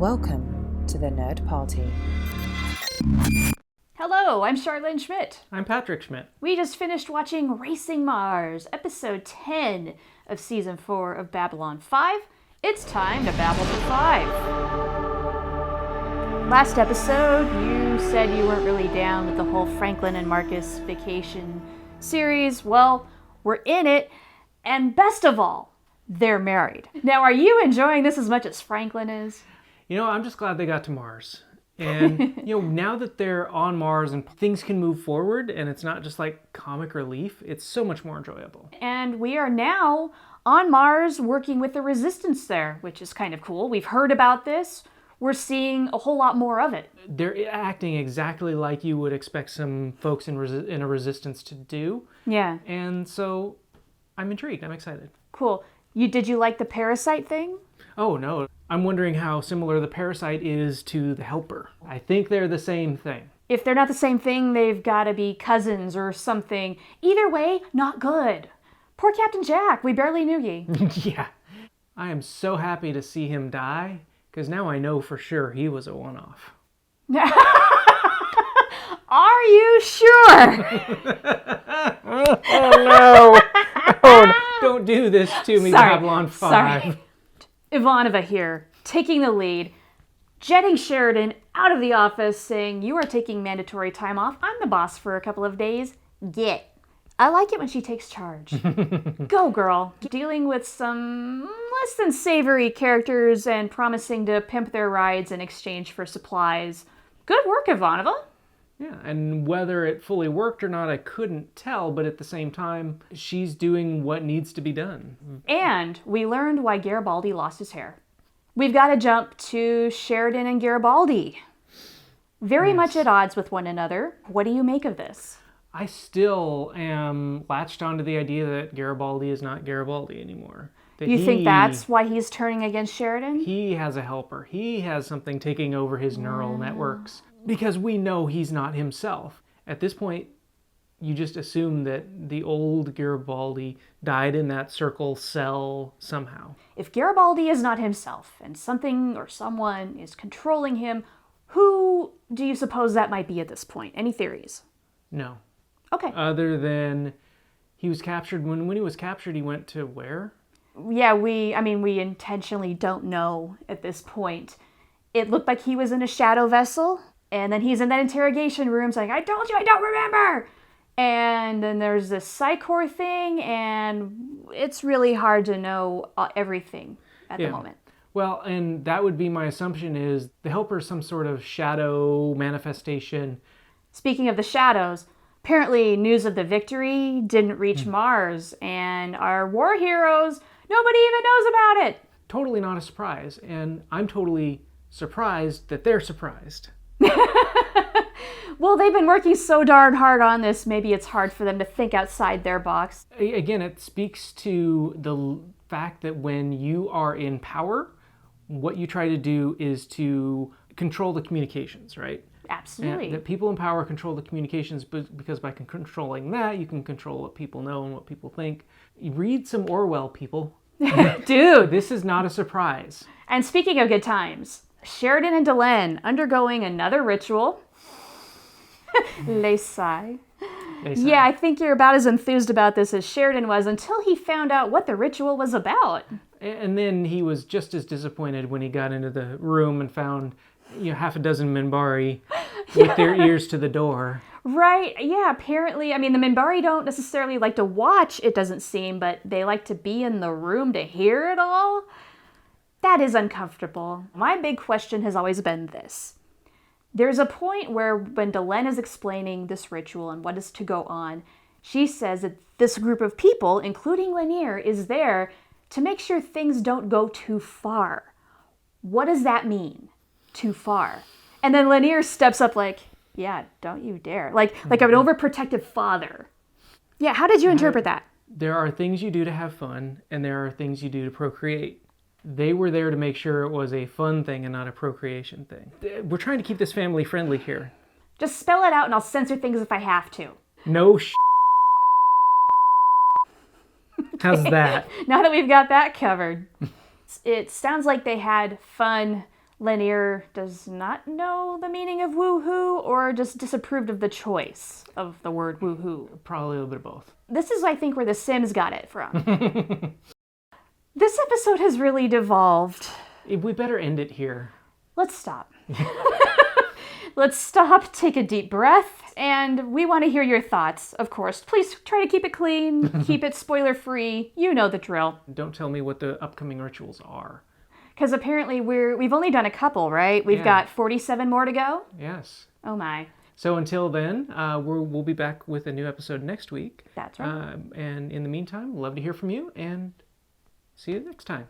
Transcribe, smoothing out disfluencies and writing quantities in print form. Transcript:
Welcome to the Nerd Party. Hello, I'm Charlene Schmidt. I'm Patrick Schmidt. We just finished watching Racing Mars, episode 10 of season 4 of Babylon 5. It's time to babble for 5. Last episode, you said you weren't really down with the whole Franklin and Marcus vacation series. Well, we're in it, and best of all, they're married. Now, are you enjoying this as much as Franklin is? You know, I'm just glad they got to Mars. And, now that they're on Mars and things can move forward and it's not just like comic relief, it's so much more enjoyable. And we are now on Mars working with the Resistance there, which is kind of cool. We've heard about this. We're seeing a whole lot more of it. They're acting exactly like you would expect some folks in a Resistance to do. Yeah. And so I'm intrigued. I'm excited. Cool. Did you like the parasite thing? Oh, no. I'm wondering how similar the parasite is to the helper. I think they're the same thing. If they're not the same thing, they've got to be cousins or something. Either way, not good. Poor Captain Jack. We barely knew ye. Yeah. I am so happy to see him die, because now I know for sure he was a one-off. Are you sure? Oh, no. Oh, no. Don't do this to me, Babylon 5. Sorry. Ivanova here, taking the lead, jetting Sheridan out of the office, saying, "You are taking mandatory time off. I'm the boss for a couple of days. Get." I like it when she takes charge. Go, girl. Dealing with some less-than-savory characters and promising to pimp their rides in exchange for supplies. Good work, Ivanova. Yeah, and whether it fully worked or not, I couldn't tell, but at the same time, she's doing what needs to be done. And we learned why Garibaldi lost his hair. We've got to jump to Sheridan and Garibaldi. Very much at odds with one another. What do you make of this? I still am latched onto the idea that Garibaldi is not Garibaldi anymore. You think that's why he's turning against Sheridan? He has a helper. He has something taking over his neural networks. Because we know he's not himself. At this point, you just assume that the old Garibaldi died in that circle cell somehow. If Garibaldi is not himself, and something or someone is controlling him, who do you suppose that might be at this point? Any theories? No. Okay. Other than he was captured. When he was captured, he went to where? Yeah, we intentionally don't know at this point. It looked like he was in a shadow vessel. And then he's in that interrogation room saying, "I told you I don't remember!" And then there's this Psychor thing, and it's really hard to know everything at the moment. Well, and that would be my assumption is the helper is some sort of shadow manifestation. Speaking of the shadows, apparently news of the victory didn't reach Mars, and our war heroes, nobody even knows about it. Totally not a surprise, and I'm totally surprised that they're surprised. Well, they've been working so darn hard on this, maybe it's hard for them to think outside their box. Again, it speaks to the fact that when you are in power, what you try to do is to control the communications, right? Absolutely. And that people in power control the communications, because by controlling that, you can control what people know and what people think. You read some Orwell, people. Dude! This is not a surprise. And speaking of good times, Sheridan and Delenn undergoing another ritual. Yeah, I think you're about as enthused about this as Sheridan was until he found out what the ritual was about. And then he was just as disappointed when he got into the room and found half a dozen Minbari with their ears to the door. Right, yeah, apparently, the Minbari don't necessarily like to watch, it doesn't seem, but they like to be in the room to hear it all. That is uncomfortable. My big question has always been this. There's a point where when Delenn is explaining this ritual and what is to go on, she says that this group of people, including Lanier, is there to make sure things don't go too far. What does that mean? Too far. And then Lanier steps up like, "Yeah, don't you dare." Like an overprotective father. Yeah, how did you interpret that? There are things you do to have fun, and there are things you do to procreate. They were there to make sure it was a fun thing and not a procreation thing. We're trying to keep this family friendly here. Just spell it out and I'll censor things if I have to. No How's that? Now that we've got that covered. It sounds like they had fun Lanier does not know the meaning of woohoo or just disapproved of the choice of the word woohoo. Probably a little bit of both. This is, I think, where the Sims got it from. This episode has really devolved. We better end it here. Let's stop. Let's stop, take a deep breath, and we want to hear your thoughts, of course. Please try to keep it clean, keep it spoiler-free. You know the drill. Don't tell me what the upcoming rituals are. Because apparently we've only done a couple, right? We've got 47 more to go? Yes. Oh my. So until then, we'll be back with a new episode next week. That's right. And in the meantime, love to hear from you, and see you next time.